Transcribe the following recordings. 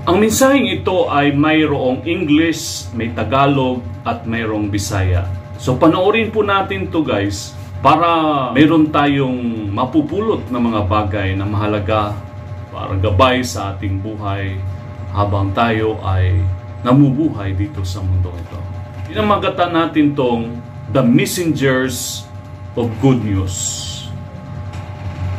Ang mensaheng ito ay mayroong English, may Tagalog, at mayroong Bisaya. So panoorin po natin to guys, para mayroon tayong mapupulot na mga bagay na mahalaga para gabay sa ating buhay habang tayo ay namubuhay dito sa mundo ito. Pinamagatan natin tong The Messengers of Good News.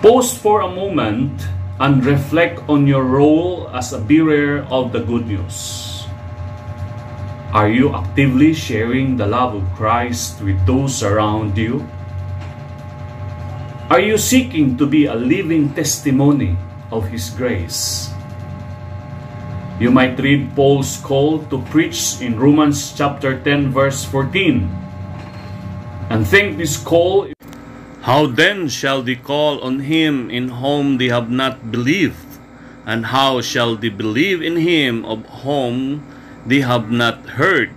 Pause for a moment and reflect on your role as a bearer of the good news. Are you actively sharing the love of Christ with those around you? Are you seeking to be a living testimony of His grace? You might read Paul's call to preach in Romans chapter 10 verse 14 and think this call, how then shall they call on Him in whom they have not believed? And how shall they believe in Him of whom they have not heard?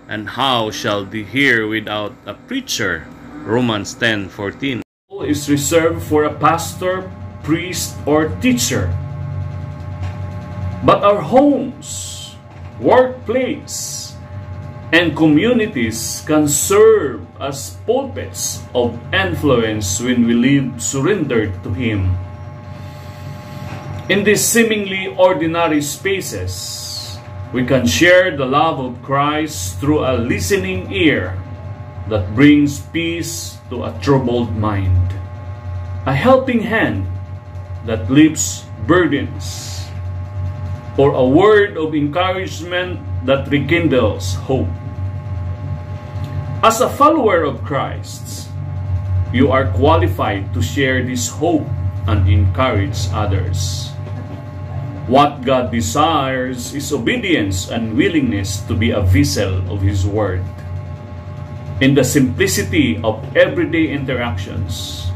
And how shall they hear without a preacher? Romans 10:14. Is reserved for a pastor, priest, or teacher. But our homes, workplace, and communities can serve as pulpits of influence when we live surrendered to Him. In these seemingly ordinary spaces, we can share the love of Christ through a listening ear that brings peace to a troubled mind, a helping hand that lifts burdens, or a word of encouragement that rekindles hope. As a follower of Christ, you are qualified to share this hope and encourage others. What God desires is obedience and willingness to be a vessel of His Word. In the simplicity of everyday interactions,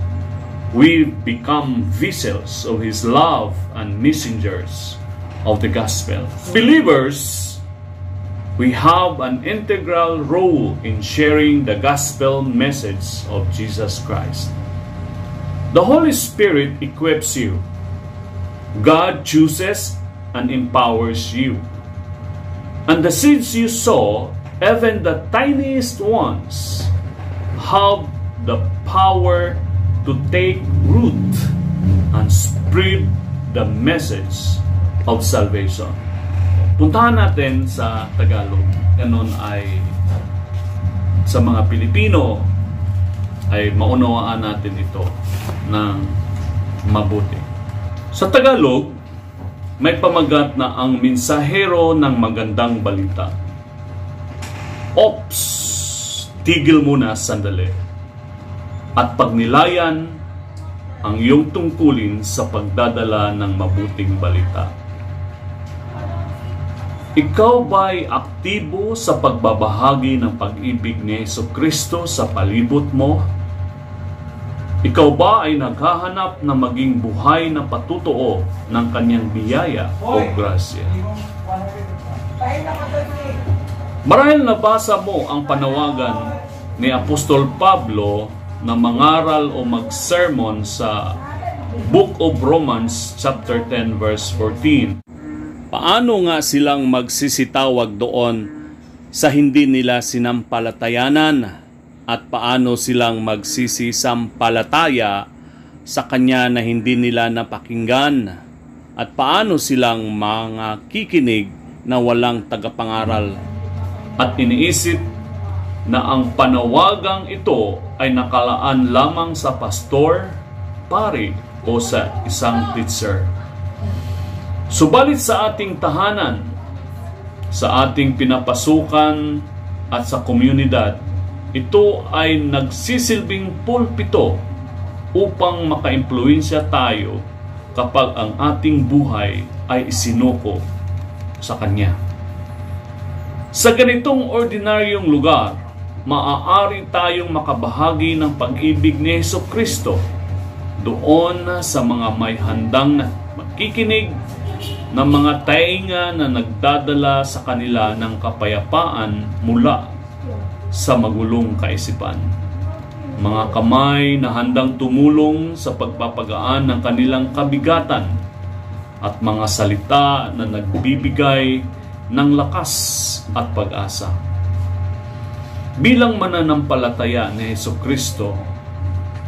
we become vessels of His love and messengers of the gospel. Believers, we have an integral role in sharing the gospel message of Jesus Christ. The Holy Spirit equips you. God chooses and empowers you. And the seeds you sow, even the tiniest ones, have the power to take root and spread the message of salvation. Puntahan natin sa Tagalog. Ganon ay sa mga Pilipino ay maunawaan natin ito ng mabuti. Sa Tagalog, may pamagat na ang mensahero ng magandang balita. Ops! Tigil muna sandali. At pagnilayan ang iyong tungkulin sa pagdadala ng mabuting balita. Ikaw ba'y aktibo sa pagbabahagi ng pag-ibig ni Jesucristo sa palibot mo? Ikaw ba ay naghahanap na maging buhay na patutuo ng kanyang biyaya o grasya? Marahil nabasa mo ang panawagan ni Apostol Pablo na mangaral o mag-sermon sa Book of Romans chapter 10 verse 14. Paano nga silang magsisitawag doon sa hindi nila sinampalatayanan at paano silang magsisisampalataya sa Kanya na hindi nila napakinggan at paano silang mga kikinig na walang tagapangaral? At iniisip na ang panawagang ito ay nakalaan lamang sa pastor, pari o sa isang teacher. Subalit sa ating tahanan, sa ating pinapasukan at sa komunidad, ito ay nagsisilbing pulpito upang makaimpluwensya tayo kapag ang ating buhay ay isinuko sa Kanya. Sa ganitong ordinaryong lugar, maaari tayong makabahagi ng pag-ibig ni Jesucristo doon sa mga may handang makikinig ng mga tainga na nagdadala sa kanila ng kapayapaan mula sa magulong kaisipan. Mga kamay na handang tumulong sa pagpapagaan ng kanilang kabigatan at mga salita na nagbibigay ng lakas at pag-asa. Bilang mananampalataya ni Hesukristo,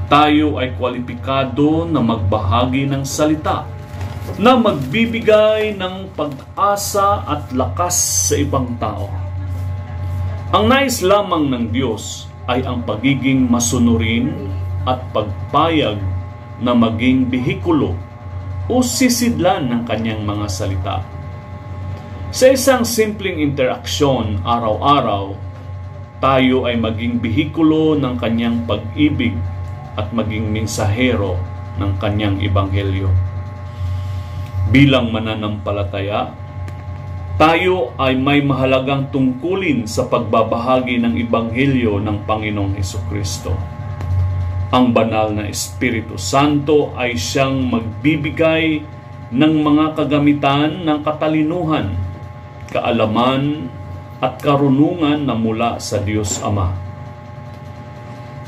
tayo ay kwalipikado na magbahagi ng salita na magbibigay ng pag-asa at lakas sa ibang tao. Ang nais lamang ng Diyos ay ang pagiging masunurin at pagpayag na maging behikulo o sisidlan ng kanyang mga salita. Sa isang simpleng interaksyon araw-araw, tayo ay maging behikulo ng kanyang pag-ibig at maging mensahero ng kanyang ebanghelyo. Bilang mananampalataya, tayo ay may mahalagang tungkulin sa pagbabahagi ng ebanghelyo ng Panginoong Hesukristo. Ang banal na Espiritu Santo ay siyang magbibigay ng mga kagamitan ng katalinuhan, kaalaman at karunungan na mula sa Diyos Ama.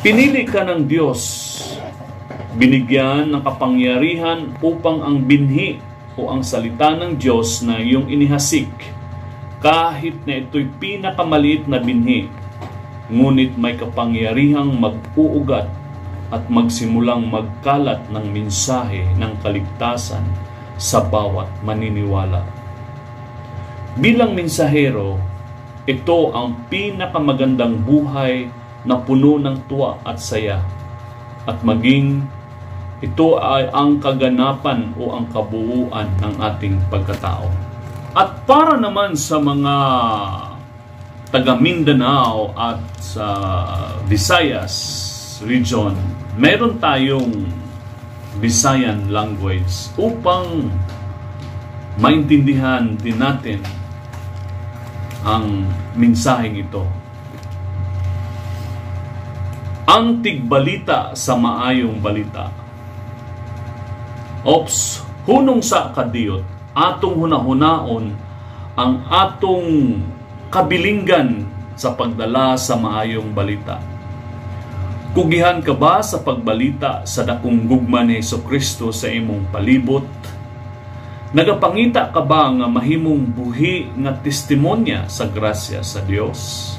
Pinili ka ng Diyos, binigyan ng kapangyarihan upang ang binhi o ang salita ng Diyos na iyong inihasik, kahit na ito'y pinakamaliit na binhi, ngunit may kapangyarihang mag-uugat at magsimulang magkalat ng mensahe ng kaligtasan sa bawat maniniwala. Bilang mensahero, ito ang pinakamagandang buhay na puno ng tuwa at saya, at maging ito ay ang kaganapan o ang kabuuan ng ating pagkatao. At para naman sa mga taga Mindanao at sa Visayas region, meron tayong Visayan language upang maintindihan din natin ang mensaheng ito. Ang tigbalita sa maayong balita. Ops, hunong sa kadiyot, atong hunahunaon ang atong kabilinggan sa pagdala sa maayong balita. Kugihan ka ba sa pagbalita sa dakong gugma ni Hesukristo sa imong palibot? Nagapangita ka ba nga mahimong buhi nga testimonya sa grasya sa Dios?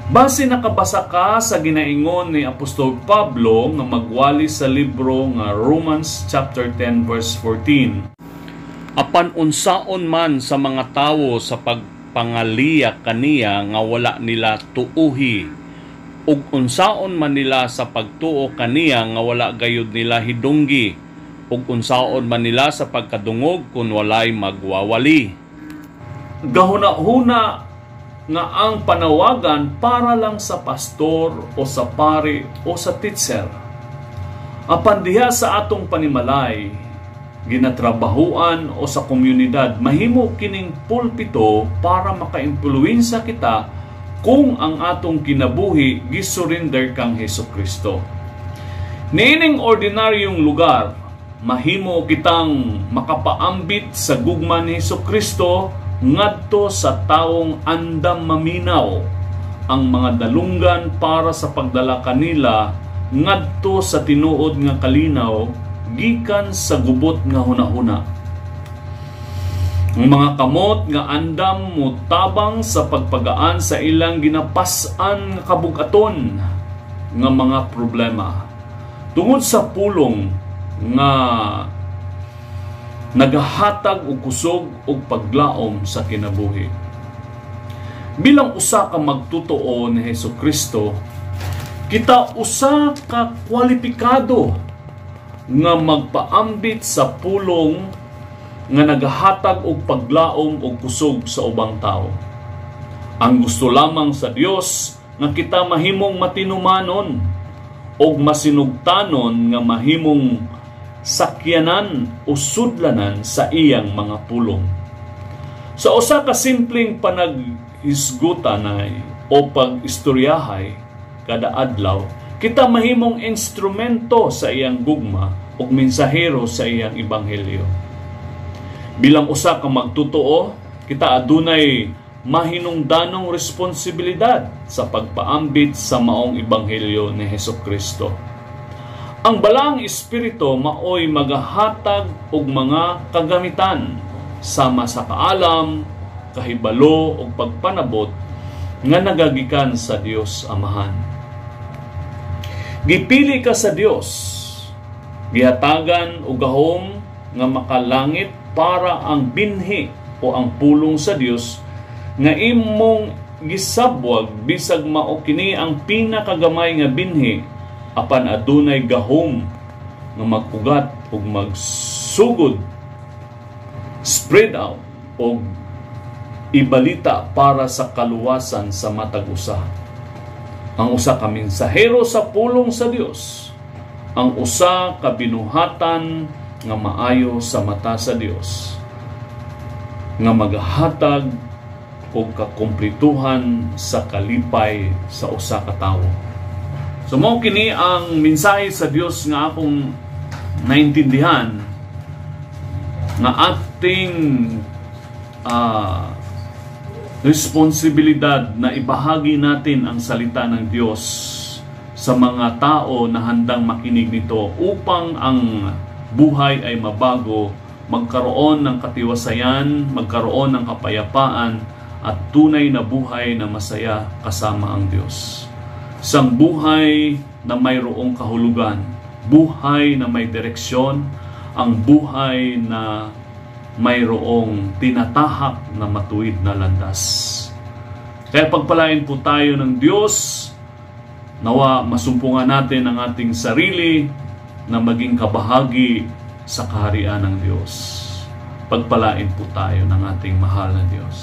Base nakabasa ka sa ginaingon ni Apostol Pablo nga magwali sa libro nga Romans chapter 10 verse 14. Apan unsaon man sa mga tawo sa pagpangaliya kaniya nga wala nila tuuhi, ug unsaon man nila sa pagtuo kaniya nga wala gayud nila hidunggi, ug unsaon man nila sa pagkadungog kun walay magwawali. Gahuna-huna nga ang panawagan para lang sa pastor o sa pari o sa teacher. Apan diha sa atong panimalay, ginatrabahuan o sa komunidad, mahimo kining pulpito para makaimpluwensya kita kung ang atong kinabuhi gisurrender kang Hesukristo. Niining ordinaryong lugar, mahimo kitang makapaambit sa gugma ni Hesukristo ngadto sa taong andam maminaw ang mga dalunggan para sa pagdala kanila ngadto sa tinuod nga kalinaw gikan sa gubot nga hunahuna. Ang mga kamot nga andam mutabang sa pagpagaan sa ilang ginapas-an nga kabugaton nga mga problema tungod sa pulong nga nagahatag og kusog og paglaom sa kinabuhi. Bilang usa ka magtotoo ni Hesukristo, kita usa ka kwalipikado nga magpaambit sa pulong nga nagahatag og paglaom og kusog sa ubang tao. Ang gusto lamang sa Dios nga kita mahimong matinumanon og masinugtanon nga mahimong sakyanan o sudlanan sa iyang mga pulong. Sa usa ka simpleng panaghisgutanay o pag-istoryahay kada adlaw, kita mahimong instrumento sa iyang gugma o mensahero sa iyang ebanghelyo. Bilang usa ka magtotoo, kita adunay mahinungdanong responsibilidad sa pagpaambit sa maong ebanghelyo ni Hesukristo. Ang balang espiritu maoy magahatag og mga kagamitan sama sa kaalam, kahibalo ug pagpanabot nga nagagikan sa Dios Amahan. Gipili ka sa Dios, gihatagan og gahom nga makalangit para ang binhi o ang pulong sa Dios nga imong gisabwag bisag mao kini ang pinakagamay nga binhi apan adunay gahom nga magugat ug magsugod, spread out o ibalita para sa kaluwasan sa matag usa. Ang usa ka mensahero sa pulong sa Dios, ang usa ka binuhatan nga maayo sa mata sa Dios, nga maghatag og kakumplituhan sa kalipay sa usa ka tawo. So mao kini ang mensahe sa Dios nga akong naintindihan nga ating responsibilidad na ibahagi natin ang salita ng Diyos sa mga tao na handang makinig nito upang ang buhay ay mabago, magkaroon ng katiwasayan, magkaroon ng kapayapaan at tunay na buhay na masaya kasama ang Diyos. Isang buhay na mayroong kahulugan, buhay na may direksyon, ang buhay na mayroong tinatahak na matuwid na landas. Kaya pagpalain po tayo ng Diyos, nawa masumpungan natin ang ating sarili na maging kabahagi sa kaharian ng Diyos. Pagpalain po tayo ng ating mahal na Diyos.